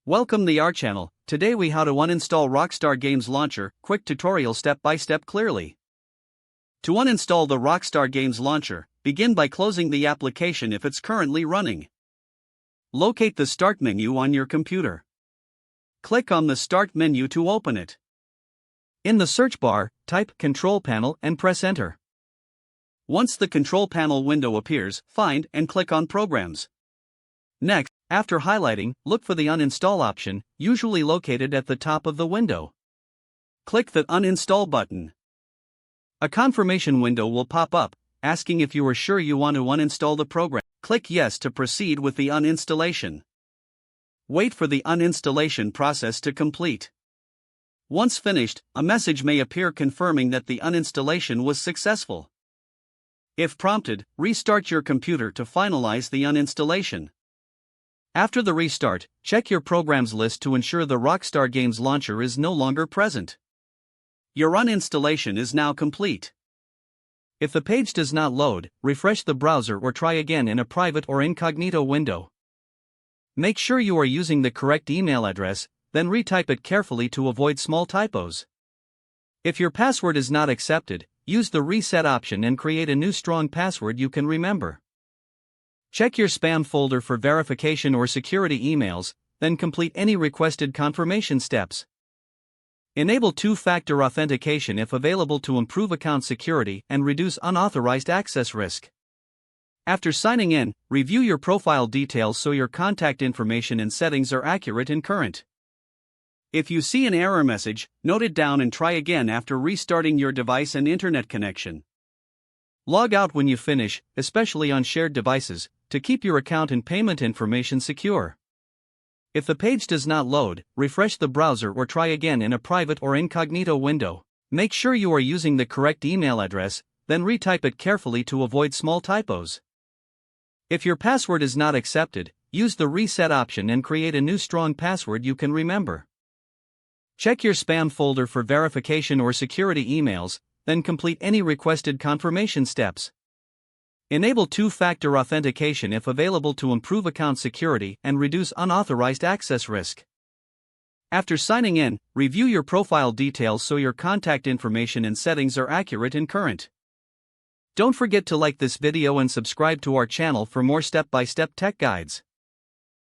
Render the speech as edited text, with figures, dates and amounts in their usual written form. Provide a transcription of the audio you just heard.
Welcome to our channel. Today we how to uninstall Rockstar Games Launcher, quick tutorial step by step clearly. To uninstall the Rockstar Games Launcher, begin by closing the application if it's currently running. Locate the Start menu on your computer. Click on the Start menu to open it. In the search bar, type Control Panel and press Enter. Once the Control Panel window appears, find and click on Programs. Next, after highlighting, look for the Uninstall option, usually located at the top of the window. Click the Uninstall button. A confirmation window will pop up, asking if you are sure you want to uninstall the program. Click Yes to proceed with the uninstallation. Wait for the uninstallation process to complete. Once finished, a message may appear confirming that the uninstallation was successful. If prompted, restart your computer to finalize the uninstallation. After the restart, check your programs list to ensure the Rockstar Games Launcher is no longer present. Your uninstallation is now complete. If the page does not load, refresh the browser or try again in a private or incognito window. Make sure you are using the correct email address, then retype it carefully to avoid small typos. If your password is not accepted, use the reset option and create a new strong password you can remember. Check your spam folder for verification or security emails, then complete any requested confirmation steps. Enable two-factor authentication if available to improve account security and reduce unauthorized access risk. After signing in, review your profile details so your contact information and settings are accurate and current. If you see an error message, note it down and try again after restarting your device and internet connection. Log out when you finish, especially on shared devices, to keep your account and payment information secure. If the page does not load, refresh the browser or try again in a private or incognito window. Make sure you are using the correct email address, then retype it carefully to avoid small typos. If your password is not accepted, use the reset option and create a new strong password you can remember. Check your spam folder for verification or security emails, then complete any requested confirmation steps. Enable two-factor authentication if available to improve account security and reduce unauthorized access risk. After signing in, review your profile details so your contact information and settings are accurate and current. Don't forget to like this video and subscribe to our channel for more step-by-step tech guides.